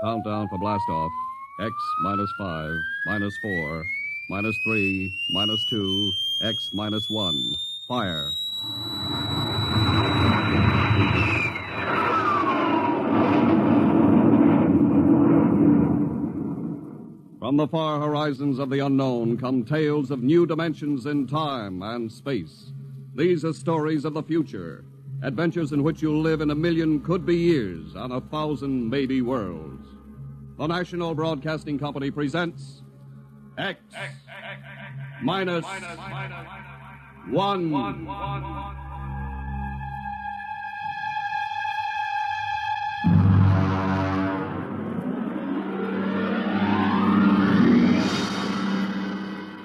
Countdown for blastoff. X -5, -4, -3, -2, X -1. Fire. From the far horizons of the unknown come tales of new dimensions in time and space. These are stories of the future, adventures in which you'll live in a million could-be years on 1,000 maybe worlds. The National Broadcasting Company presents X minus one.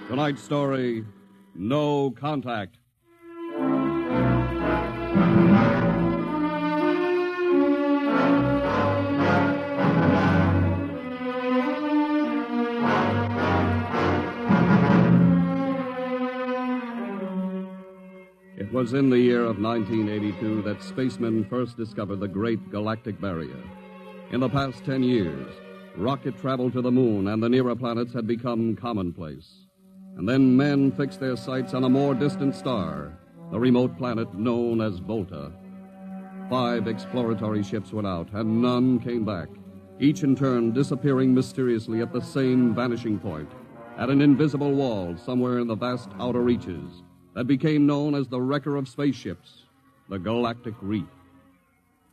Tonight's story, No Contact. It was in the year of 1982 that spacemen first discovered the Great Galactic Barrier. In the past 10 years, rocket travel to the moon and the nearer planets had become commonplace. And then men fixed their sights on a more distant star, the remote planet known as Volta. 5 exploratory ships went out, and none came back, each in turn disappearing mysteriously at the same vanishing point, at an invisible wall somewhere in the vast outer reaches that became known as the wrecker of spaceships, the Galactic Reef.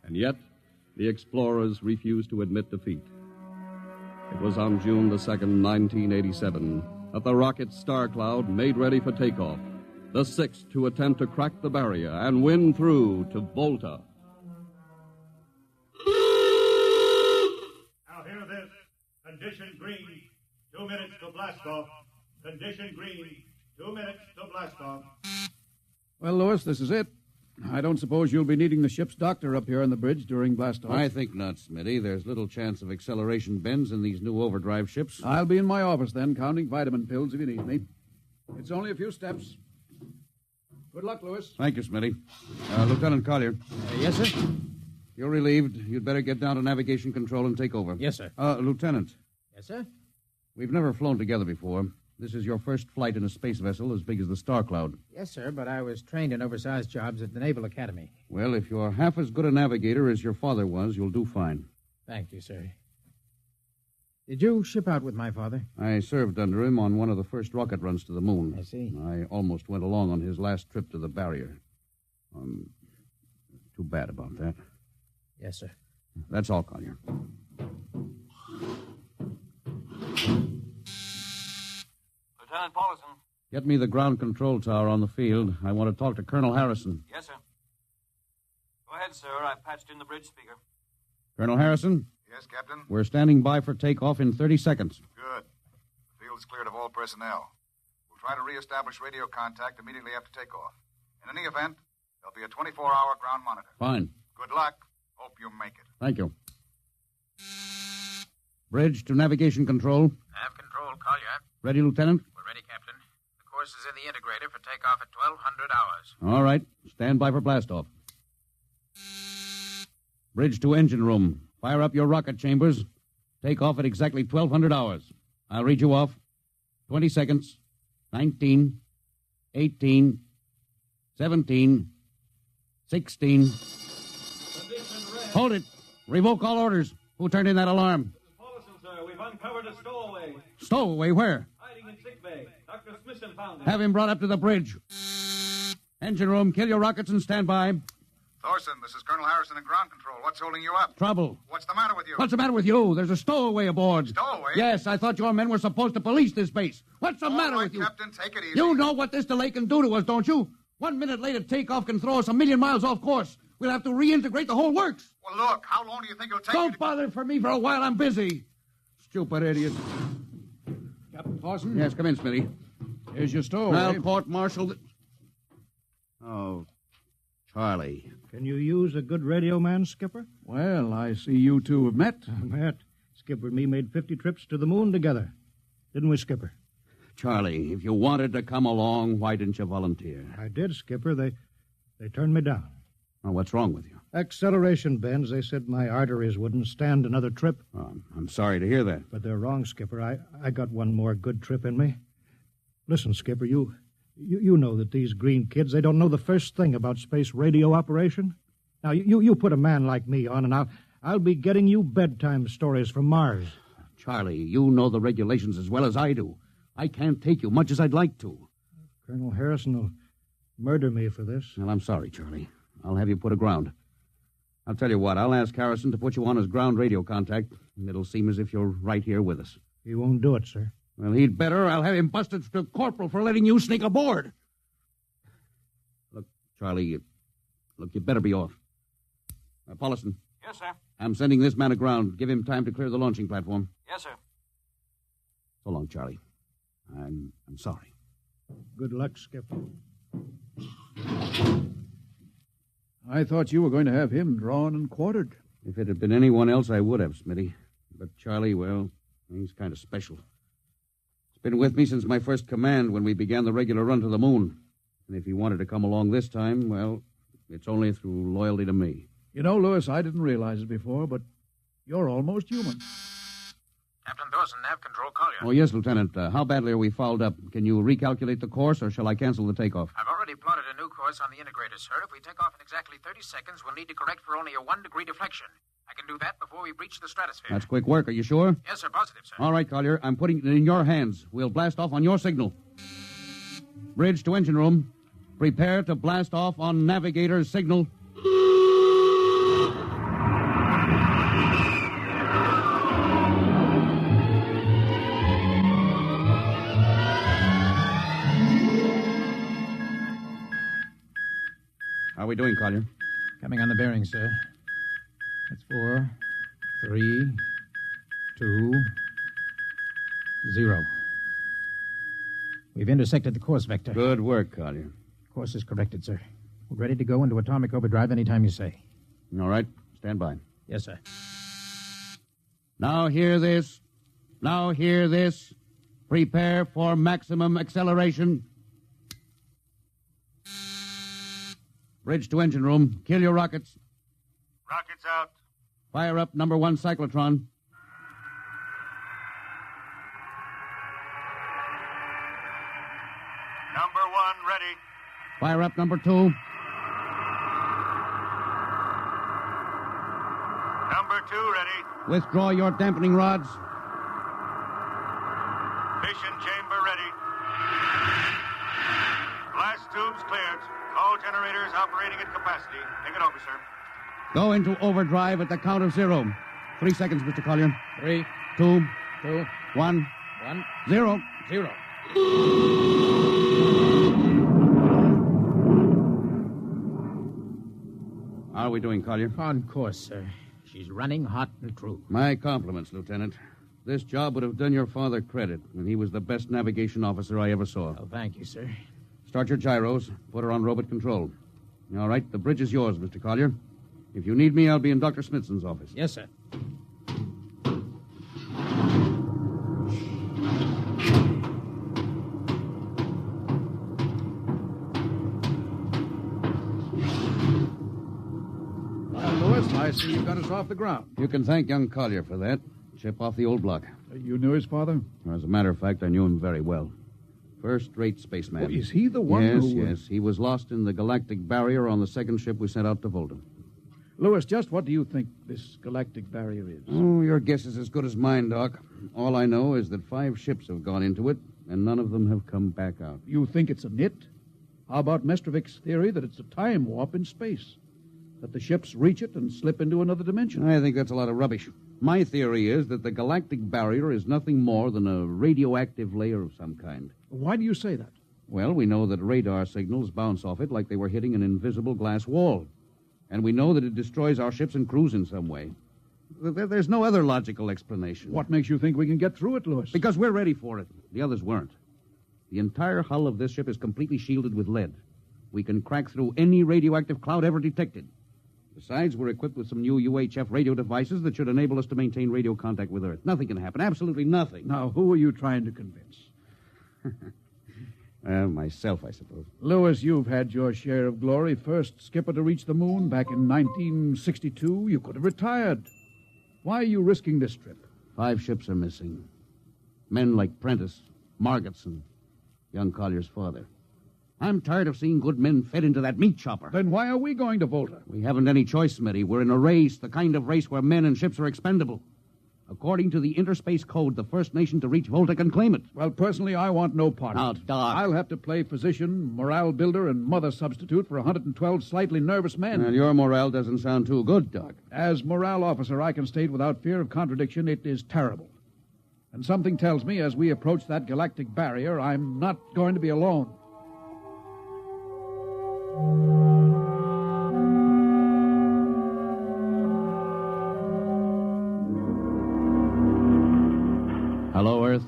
And yet, the explorers refused to admit defeat. It was on June the 2nd, 1987, that the rocket Star Cloud made ready for takeoff, the 6th to attempt to crack the barrier and win through to Volta. Now hear this. Condition green. 2 minutes to blast off. Condition green. 2 minutes to blast off. Well, Louis, this is it. I don't suppose you'll be needing the ship's doctor up here on the bridge during blastoff. I think not, Smitty. There's little chance of acceleration bends in these new overdrive ships. I'll be in my office then, counting vitamin pills if you need me. It's only a few steps. Good luck, Louis. Thank you, Smitty. Lieutenant Collier. Yes, sir? You're relieved. You'd better get down to navigation control and take over. Yes, sir. Lieutenant. Yes, sir? We've never flown together before. This is your first flight in a space vessel as big as the Star Cloud. Yes, sir, but I was trained in oversized jobs at the Naval Academy. Well, if you're half as good a navigator as your father was, you'll do fine. Thank you, sir. Did you ship out with my father? I served under him on one of the first rocket runs to the moon. I see. I almost went along on his last trip to the barrier. Too bad about that. Yes, sir. That's all, Collier. Lieutenant Paulson. Get me the ground control tower on the field. I want to talk to Colonel Harrison. Yes, sir. Go ahead, sir. I've patched in the bridge speaker. Colonel Harrison? Yes, Captain? We're standing by for takeoff in 30 seconds. Good. The field is cleared of all personnel. We'll try to reestablish radio contact immediately after takeoff. In any event, there'll be a 24-hour ground monitor. Fine. Good luck. Hope you make it. Thank you. Bridge to navigation control. Nav control, Collier. Ready, Lieutenant? We're ready, Captain. The course is in the integrator for takeoff at 1200 hours. All right. Stand by for blastoff. Bridge to engine room. Fire up your rocket chambers. Take off at exactly 1200 hours. I'll read you off. 20 seconds. 19. 18. 17. 16. Hold it. Revoke all orders. Who turned in that alarm? Paulson, sir. We've uncovered a stowaway. Stowaway? Where? Hiding in sickbay. Dr. Smithson found him. Have him brought up to the bridge. Engine room, kill your rockets and stand by. Thorson, this is Colonel Harrison in ground control. What's holding you up? Trouble. What's the matter with you? What's the matter with you? There's a stowaway aboard. Stowaway? Yes, I thought your men were supposed to police this base. What's the matter with you? Captain, take it easy. You know what this delay can do to us, don't you? 1 minute later takeoff can throw us 1,000,000 miles off course. We'll have to reintegrate the whole works. Well, look, how long do you think it'll take Don't bother for me for a while. I'm busy. Stupid idiot. Captain Thorson? Yes, come in, Smitty. Here's your stowaway. I'll court-martial Oh, Charlie. Can you use a good radio man, Skipper? Well, I see you two have met. Met. Skipper and me made 50 trips to the moon together. Didn't we, Skipper? Charlie, if you wanted to come along, why didn't you volunteer? I did, Skipper. They turned me down. Now, what's wrong with you? Acceleration bends. They said my arteries wouldn't stand another trip. Oh, I'm sorry to hear that. But they're wrong, Skipper. I got one more good trip in me. Listen, Skipper, you know that these green kids, they don't know the first thing about space radio operation. Now, you put a man like me on, and I'll be getting you bedtime stories from Mars. Charlie, you know the regulations as well as I do. I can't take you much as I'd like to. Colonel Harrison will murder me for this. Well, I'm sorry, Charlie. I'll have you put aground. I'll tell you what, I'll ask Harrison to put you on as ground radio contact, and it'll seem as if you're right here with us. He won't do it, sir. Well, he'd better. I'll have him busted to corporal for letting you sneak aboard. Look, Charlie, you better be off. Paulison. Yes, sir. I'm sending this man aground. Give him time to clear the launching platform. Yes, sir. So long, Charlie. I'm sorry. Good luck, Skipper. I thought you were going to have him drawn and quartered. If it had been anyone else, I would have, Smitty. But Charlie, well, he's kind of special. He's been with me since my first command when we began the regular run to the moon. And if he wanted to come along this time, well, it's only through loyalty to me. You know, Lewis, I didn't realize it before, but you're almost human. Captain Dawson, nav control, Collier. Oh, yes, Lieutenant. How badly are we fouled up? Can you recalculate the course, or shall I cancel the takeoff? I've already plotted a new course on the integrator, sir. If we take off in exactly 30 seconds, we'll need to correct for only a 1-degree deflection. I can do that before we breach the stratosphere. That's quick work. Are you sure? Yes, sir. Positive, sir. All right, Collier. I'm putting it in your hands. We'll blast off on your signal. Bridge to engine room. Prepare to blast off on navigator's signal. How are we doing, Collier? Coming on the bearing, sir. That's 4, 3, 2, 0. We've intersected the course vector. Good work, Collier. Course is corrected, sir. We're ready to go into atomic overdrive anytime you say. All right. Stand by. Yes, sir. Now hear this. Now hear this. Prepare for maximum acceleration. Bridge to engine room. Kill your rockets. Rockets out. Fire up number 1 cyclotron. Number 1 ready. Fire up number 2. Number 2 ready. Withdraw your dampening rods. Fission chamber ready. Blast tubes cleared. All generators operating at capacity. Take it over, sir. Go into overdrive at the count of 0. 3 seconds, Mr. Collier. 3, 2, 2, 1, 1, 0. 0. How are we doing, Collier? On course, sir. She's running hot and true. My compliments, Lieutenant. This job would have done your father credit, and he was the best navigation officer I ever saw. Oh, thank you, sir. Start your gyros. Put her on robot control. All right, the bridge is yours, Mr. Collier. If you need me, I'll be in Dr. Smithson's office. Yes, sir. Well, Lewis, I see you got us off the ground. You can thank young Collier for that. Chip off the old block. You knew his father? As a matter of fact, I knew him very well. First-rate spaceman. Oh, is he the one Yes, who... yes. He was lost in the galactic barrier on the second ship we sent out to Volta. Lewis, just what do you think this galactic barrier is? Oh, your guess is as good as mine, Doc. All I know is that 5 ships have gone into it, and none of them have come back out. You think it's a nit? How about Mestrovic's theory that it's a time warp in space? That the ships reach it and slip into another dimension? I think that's a lot of rubbish. My theory is that the galactic barrier is nothing more than a radioactive layer of some kind. Why do you say that? Well, we know that radar signals bounce off it like they were hitting an invisible glass wall. And we know that it destroys our ships and crews in some way. There's no other logical explanation. What makes you think we can get through it, Lewis? Because we're ready for it. The others weren't. The entire hull of this ship is completely shielded with lead. We can crack through any radioactive cloud ever detected. Besides, we're equipped with some new UHF radio devices that should enable us to maintain radio contact with Earth. Nothing can happen. Absolutely nothing. Now, who are you trying to convince? Myself, I suppose. Lewis, you've had your share of glory. First skipper to reach the moon back in 1962. You could have retired. Why are you risking this trip? 5 ships are missing. Men like Prentice, Margetson, young Collier's father. I'm tired of seeing good men fed into that meat chopper. Then why are we going to Volta? We haven't any choice, Smitty. We're in a race, the kind of race where men and ships are expendable. According to the Interspace Code, the first nation to reach Volta can claim it. Well, personally, I want no part Now, of it. Doc. I'll have to play physician, morale builder, and mother substitute for 112 slightly nervous men. And your morale doesn't sound too good, Doc. As morale officer, I can state without fear of contradiction, it is terrible. And something tells me as we approach that galactic barrier, I'm not going to be alone. Hello, Earth.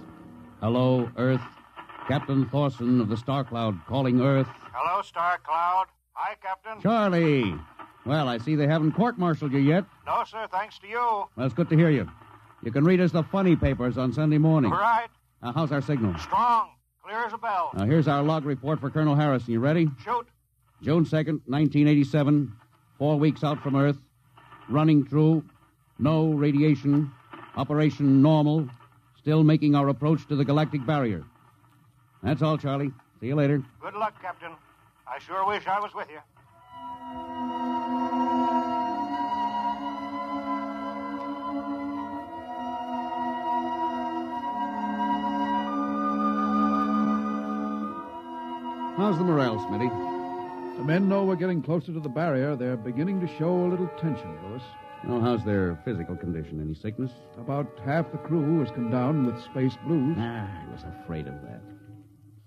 Hello, Earth. Captain Thorson of the Star Cloud calling Earth. Hello, Star Cloud. Hi, Captain. Charlie. Well, I see they haven't court-martialed you yet. No, sir, thanks to you. Well, it's good to hear you. You can read us the funny papers on Sunday morning. Right. How's our signal? Strong. Clear as a bell. Now, here's our log report for Colonel Harrison. You ready? Shoot. June 2nd, 1987. 4 weeks out from Earth. Running true. No radiation. Operation normal. Still making our approach to the galactic barrier. That's all, Charlie. See you later. Good luck, Captain. I sure wish I was with you. How's the morale, Smitty? The men know we're getting closer to the barrier. They're beginning to show a little tension, Lewis. Oh, how's their physical condition? Any sickness? About half the crew has come down with space blues. I was afraid of that.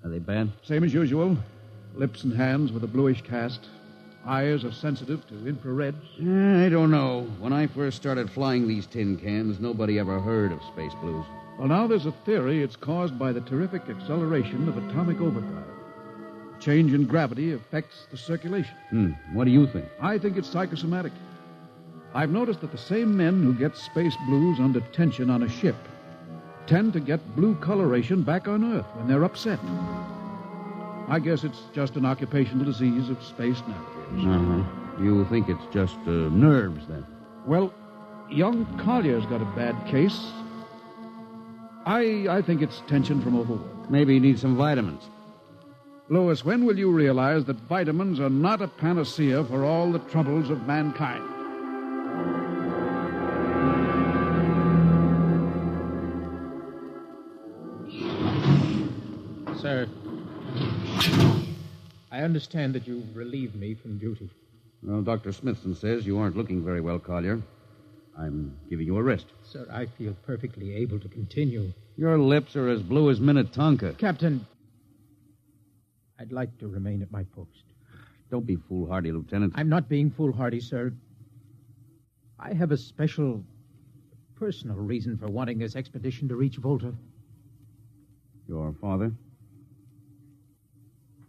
Are they bad? Same as usual. Lips and hands with a bluish cast. Eyes are sensitive to infrared. I don't know. When I first started flying these tin cans, nobody ever heard of space blues. Well, now there's a theory it's caused by the terrific acceleration of atomic overdrive. Change in gravity affects the circulation. What do you think? I think it's psychosomatic. I've noticed that the same men who get space blues under tension on a ship tend to get blue coloration back on Earth when they're upset. I guess it's just an occupational disease of space navigators. You think it's just nerves, then? Well, young Collier's got a bad case. I think it's tension from overwork. Maybe he needs some vitamins. Lewis, when will you realize that vitamins are not a panacea for all the troubles of mankind? Sir, I understand that you've relieved me from duty. Well, Dr. Smithson says you aren't looking very well, Collier. I'm giving you a rest. Sir, I feel perfectly able to continue. Your lips are as blue as Minnetonka. Captain, I'd like to remain at my post. Don't be foolhardy, Lieutenant. I'm not being foolhardy, sir. I have a special, personal reason for wanting this expedition to reach Volta. Your father?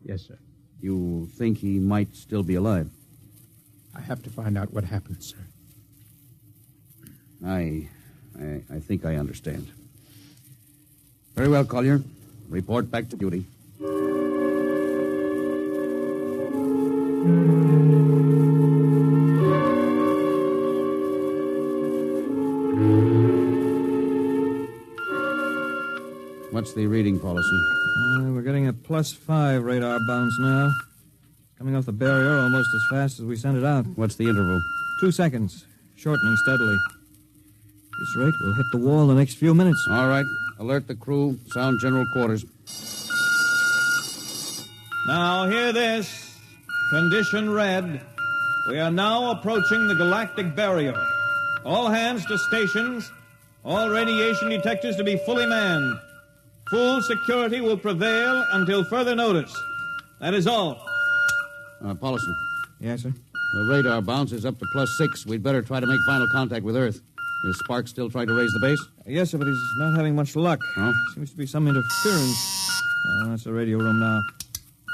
Yes, sir. You think he might still be alive? I have to find out what happened, sir. I think I understand. Very well, Collier. Report back to duty. What's the reading, Paulison? We're getting a +5 radar bounce now. Coming off the barrier almost as fast as we sent it out. What's the interval? 2 seconds. Shortening steadily. This rate will hit the wall in the next few minutes. All right. Alert the crew. Sound general quarters. Now, hear this. Condition red. We are now approaching the galactic barrier. All hands to stations. All radiation detectors to be fully manned. Full security will prevail until further notice. That is all. Paulison. Yes, sir? The radar bounce is up to +6. We'd better try to make final contact with Earth. Is Sparks still trying to raise the base? Yes, sir, but he's not having much luck. Oh? Seems to be some interference. That's the radio room now.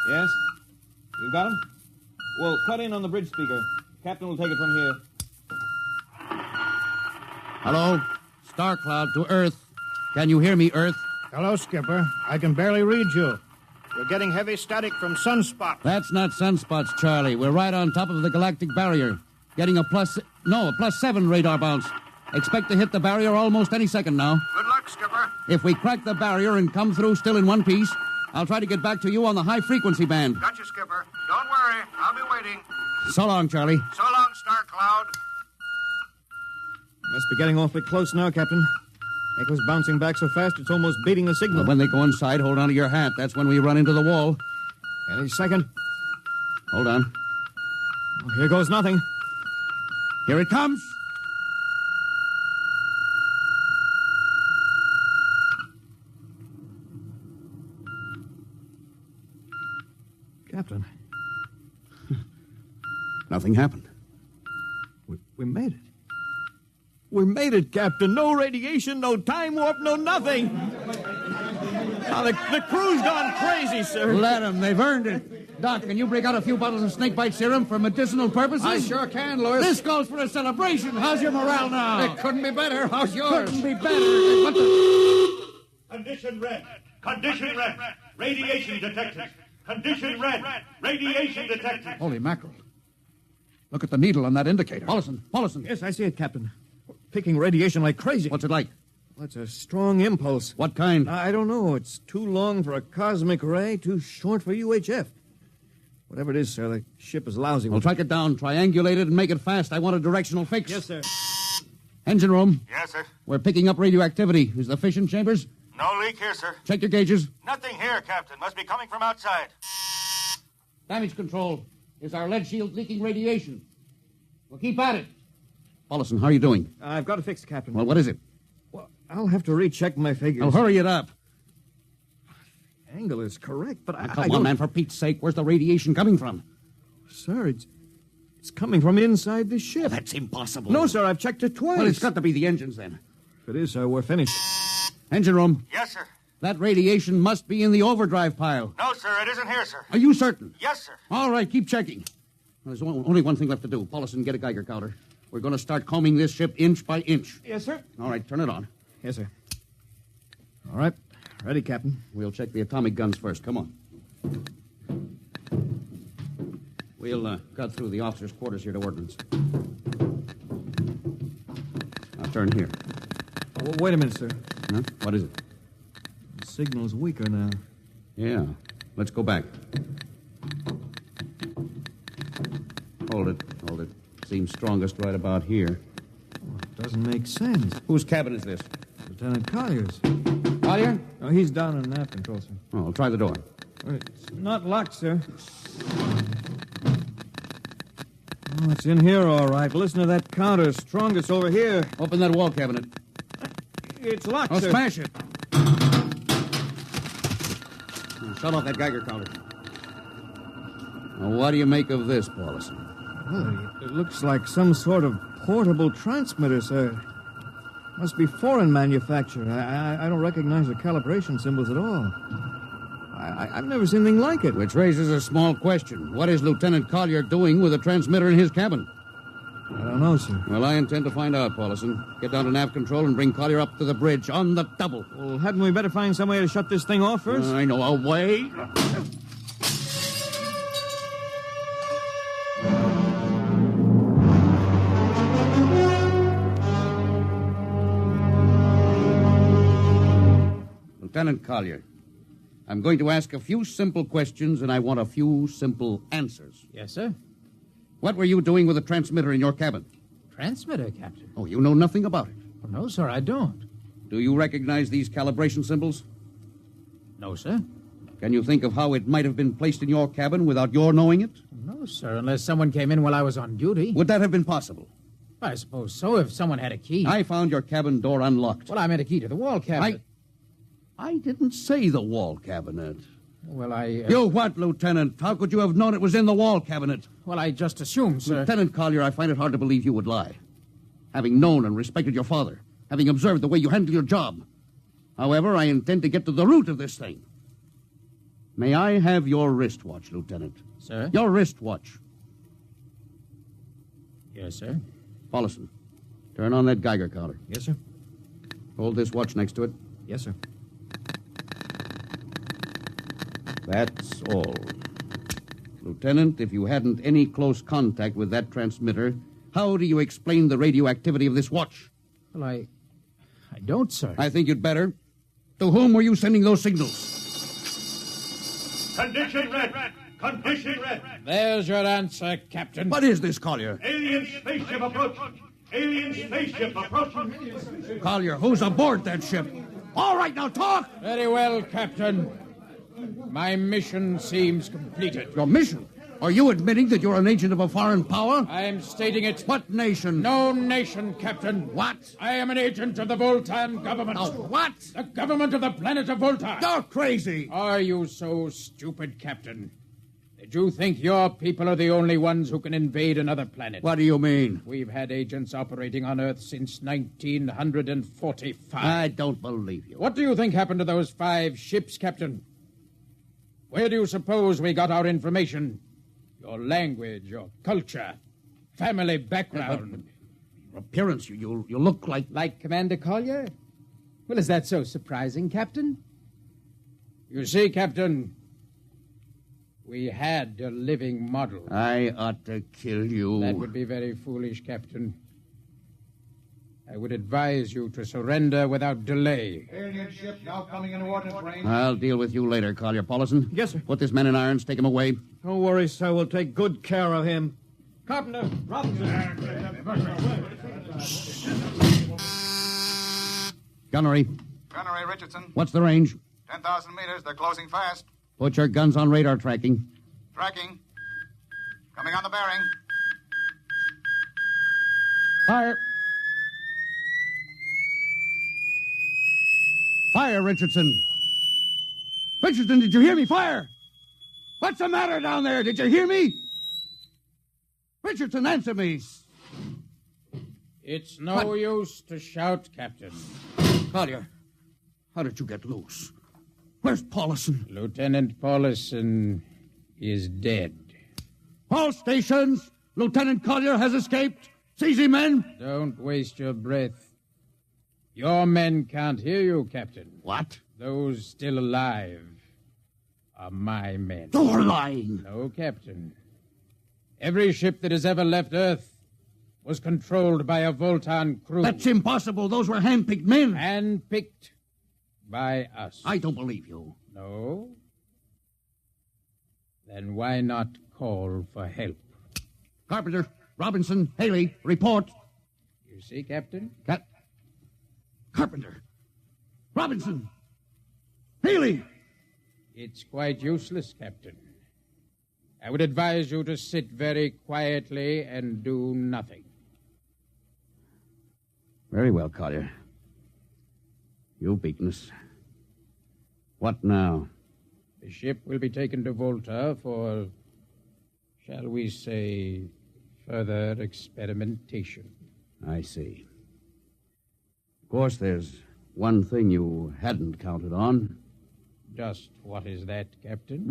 Yes? You got him? Well, cut in on the bridge speaker. Captain will take it from here. Hello? Star Cloud to Earth. Can you hear me, Earth? Hello, Skipper. I can barely read you. We're getting heavy static from sunspots. That's not sunspots, Charlie. We're right on top of the galactic barrier. Getting a +7 radar bounce. Expect to hit the barrier almost any second now. Good luck, Skipper. If we crack the barrier and come through still in one piece, I'll try to get back to you on the high-frequency band. Gotcha, Skipper. Don't worry. I'll be waiting. So long, Charlie. So long, Star Cloud. Must be getting awfully close now, Captain. Echo's bouncing back so fast it's almost beating the signal. Well, when they go inside, hold on to your hat. That's when we run into the wall. Any second. Hold on. Oh, here goes nothing. Here it comes. Captain, Nothing happened. we made it. We made it, Captain. No radiation, no time warp, no nothing. Now, the crew's gone crazy, sir. Let them. They've earned it. Doc, can you break out a few bottles of snakebite serum for medicinal purposes? I sure can, Lewis. This calls for a celebration. How's your morale now? It couldn't be better. How's yours? Couldn't be better. What the... Condition red. Condition red. Radiation detected. Condition red. Radiation detected. Holy mackerel. Look at the needle on that indicator. Paulson. Yes, I see it, Captain. Picking radiation like crazy. What's it like? Well, it's a strong impulse. What kind? I don't know. It's too long for a cosmic ray, too short for UHF. Whatever it is, sir, the ship is lousy. We'll track it down, triangulate it, and make it fast. I want a directional fix. Yes, sir. Engine room. Yes, sir. We're picking up radioactivity. Is the fission chambers? No leak here, sir. Check your gauges. Nothing here, Captain. Must be coming from outside. Damage control. Is our lead shield leaking radiation? Well, keep at it. Paulson, how are you doing? I've got it fixed, Captain. Well, what is it? Well, I'll have to recheck my figures. Well, hurry it up. Angle is correct, but I Come don't... on, man, for Pete's sake. Where's the radiation coming from? Sir, it's coming from inside the ship. That's impossible. No, sir, I've checked it twice. Well, it's got to be the engines, then. If it is, sir, we're finished. Engine room. Yes, sir. That radiation must be in the overdrive pile. No, sir, it isn't here, sir. Are you certain? Yes, sir. All right, keep checking. Well, there's only one thing left to do. Paulson, get a Geiger counter. We're going to start combing this ship inch by inch. Yes, sir. All right, turn it on. Yes, sir. All right. Ready, Captain. We'll check the atomic guns first. Come on. We'll cut through the officers' quarters here to ordnance. Now turn here. Oh, wait a minute, sir. Huh? What is it? The signal's weaker now. Yeah. Let's go back. Hold it. Seems strongest right about here. Oh, it doesn't make sense. Whose cabin is this? Lieutenant Collier's. Collier? Oh, he's down in nav control, sir. Oh, I'll try the door. It's not locked, sir. Oh, it's in here, all right. Listen to that counter. Strongest over here. Open that wall cabinet. It's locked, Oh, sir. smash it. Shut off that Geiger counter. Now, what do you make of this, Paulson? Well, it looks like some sort of portable transmitter, sir. Must be foreign manufacture. I don't recognize the calibration symbols at all. I've never seen anything like it. Which raises a small question. What is Lieutenant Collier doing with a transmitter in his cabin? I don't know, sir. Well, I intend to find out, Paulson. Get down to nav control and bring Collier up to the bridge on the double. Well, hadn't we better find some way to shut this thing off first? I know a way. Lieutenant Collier, I'm going to ask a few simple questions, and I want a few simple answers. Yes, sir. What were you doing with a transmitter in your cabin? Transmitter, Captain. Oh, you know nothing about it. Well, no, sir, I don't. Do you recognize these calibration symbols? No, sir. Can you think of how it might have been placed in your cabin without your knowing it? No, sir, unless someone came in while I was on duty. Would that have been possible? I suppose so, if someone had a key. I found your cabin door unlocked. Well, I meant a key to the wall cabinet. I didn't say the wall cabinet. Well, I... You what, Lieutenant? How could you have known it was in the wall cabinet? Well, I just assumed, sir. Lieutenant Collier, I find it hard to believe you would lie. Having known and respected your father, having observed the way you handle your job. However, I intend to get to the root of this thing. May I have your wristwatch, Lieutenant? Sir? Your wristwatch. Yes, sir. Paulson, turn on that Geiger counter. Yes, sir. Hold this watch next to it. Yes, sir. That's all. Lieutenant, if you hadn't any close contact with that transmitter, how do you explain the radioactivity of this watch? Well, I don't, sir. I think you'd better. To whom were you sending those signals? Condition red. Condition red. There's your answer, Captain. What is this, Collier? Alien spaceship approaching. Alien spaceship approaching. Collier, who's aboard that ship? All right, now talk! Very well, Captain. My mission seems completed. Your mission? Are you admitting that you're an agent of a foreign power? I am stating it. What nation? No nation, Captain. What? I am an agent of the Voltan government. Oh, what? The government of the planet of Voltan. You're crazy. Are you so stupid, Captain? Did you think your people are the only ones who can invade another planet? What do you mean? We've had agents operating on Earth since 1945. I don't believe you. What do you think happened to those 5 ships, Captain? Where do you suppose we got our information? Your language, your culture, family background. Your appearance, you look like... Like Commander Collier? Well, is that so surprising, Captain? You see, Captain, we had a living model. I ought to kill you. That would be very foolish, Captain. I would advise you to surrender without delay. Alien ship now coming into ordnance range. I'll deal with you later, Collier. Paulison? Yes, sir. Put this man in irons, take him away. Don't worry, sir. We'll take good care of him. Carpenter, Robinson. Gunnery, Gunnery Richardson. what's the range? 10,000 meters. They're closing fast. Put your guns on radar tracking. Tracking. Coming on the bearing. Fire! Fire, Richardson! Richardson, did you hear me? Fire! What's the matter down there? Did you hear me? Richardson, answer me. It's no use to shout, Captain. Collier, how did you get loose? Where's Paulison? Lieutenant Paulison is dead. All stations! Lieutenant Collier has escaped. Seize him, men! Don't waste your breath. Your men can't hear you, Captain. What? Those still alive are my men. You're lying. No, Captain. Every ship that has ever left Earth was controlled by a Voltan crew. That's impossible. Those were hand-picked men. Handpicked by us. I don't believe you. No? Then why not call for help? Carpenter, Robinson, Haley, report. You see, Captain? Carpenter, Robinson, Haley. It's quite useless, Captain. I would advise you to sit very quietly and do nothing. Very well, Collier. You've beaten us. What now? The ship will be taken to Volta for, shall we say, further experimentation. I see. Of course, there's one thing you hadn't counted on. Just what is that, Captain?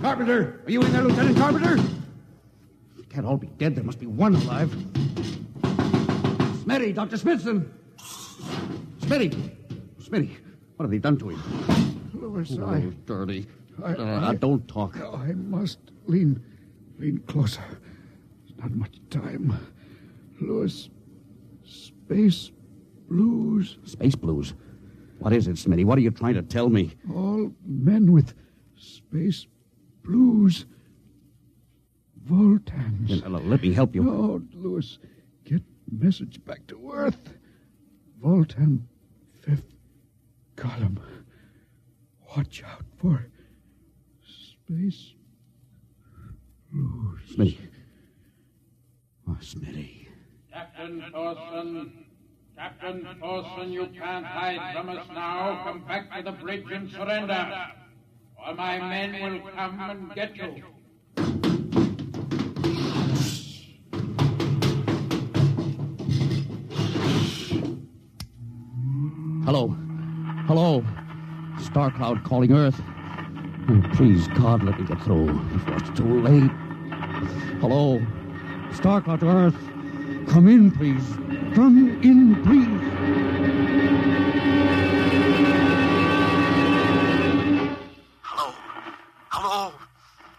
Carpenter! Are you in there, Lieutenant Carpenter? They can't all be dead. There must be one alive. Smitty, Dr. Smithson! Smitty! What have they done to him? Louis, Dirty. Don't talk. I must lean closer. There's not much time. Louis, space blues. Space blues? What is it, Smitty? What are you trying to tell me? All men with space blues. Voltans. Let me help you. No, Louis. Get message back to Earth. Voltan, 5th column. Watch out for space blues. Smitty. Oh, Smitty. Captain Thorson, you can't hide from us now. Come back to the bridge and surrender, or my men will come and get you. Hello. Star Cloud calling Earth. Oh, please, God, let me get through before it's too late. Hello. Star Cloud to Earth. Come in, please. Come in, please. Hello.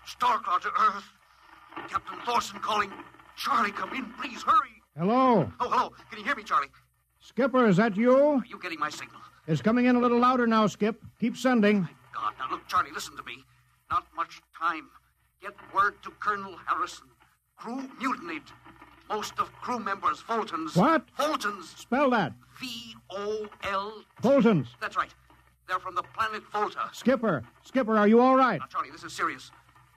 Star Cloud to Earth. Captain Thorson calling. Charlie, come in. Please, hurry. Hello. Oh, hello. Can you hear me, Charlie? Skipper, is that you? Are you getting my signal? It's coming in a little louder now, Skip. Keep sending. My God. Now, look, Charlie, listen to me. Not much time. Get word to Colonel Harrison. Crew mutinied. Most of crew members, Fultons. What? Fultons. Spell that. V-O-L... Fultons. That's right. They're from the planet Volta. Skipper, are you all right? Now, Charlie, this is serious.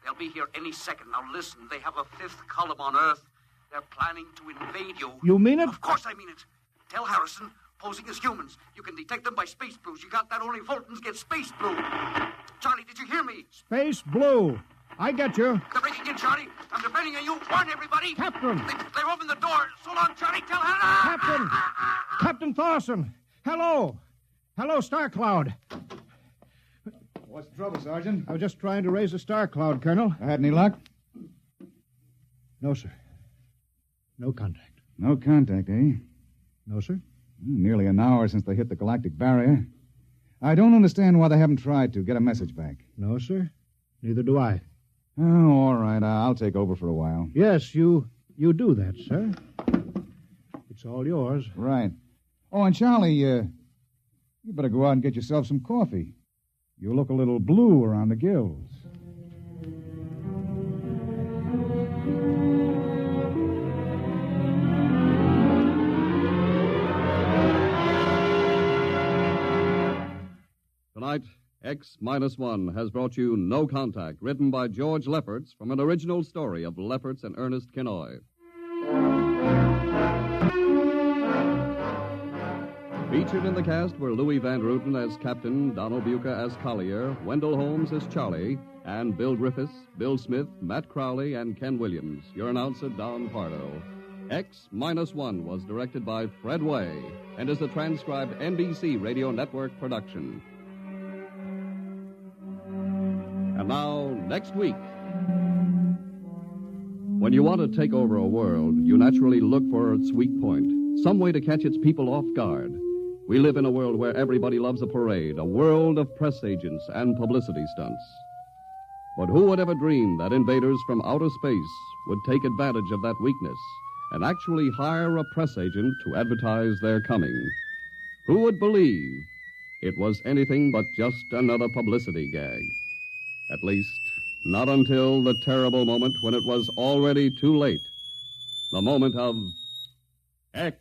They'll be here any second. Now, listen, they have a fifth column on Earth. They're planning to invade you. You mean it? Of course I mean it. Tell Harrison, posing as humans. You can detect them by space blues. You got that? Only Fultons get space blue. Charlie, did you hear me? Space blue. I get you. They're breaking in, Charlie. I'm depending on you. Warn everybody. Captain. They've opened the door. So long, Charlie. Tell Harrison. Captain Thorson. Hello. Hello, Star Cloud. What's the trouble, Sergeant? I was just trying to raise a Star Cloud, Colonel. Had any luck? No, sir. No contact. No contact, eh? No, sir. Nearly an hour since they hit the galactic barrier. I don't understand why they haven't tried to get a message back. No, sir. Neither do I. Oh, all right. I'll take over for a while. Yes, you do that, sir. It's all yours. Right. Oh, and Charlie, you better go out and get yourself some coffee. You look a little blue around the gills. Tonight, X-1 has brought you No Contact, written by George Lefferts from an original story of Lefferts and Ernest Kinoy. Featured in the cast were Louis Van Ruten as Captain, Donald Buca as Collier, Wendell Holmes as Charlie, and Bill Griffiths, Bill Smith, Matt Crowley, and Ken Williams. Your announcer, Don Pardo. X-1 was directed by Fred Way and is a transcribed NBC Radio Network production. And now, next week. When you want to take over a world, you naturally look for its weak point, some way to catch its people off guard. We live in a world where everybody loves a parade, a world of press agents and publicity stunts. But who would ever dream that invaders from outer space would take advantage of that weakness and actually hire a press agent to advertise their coming? Who would believe it was anything but just another publicity gag? At least, not until the terrible moment when it was already too late. The moment of X-1.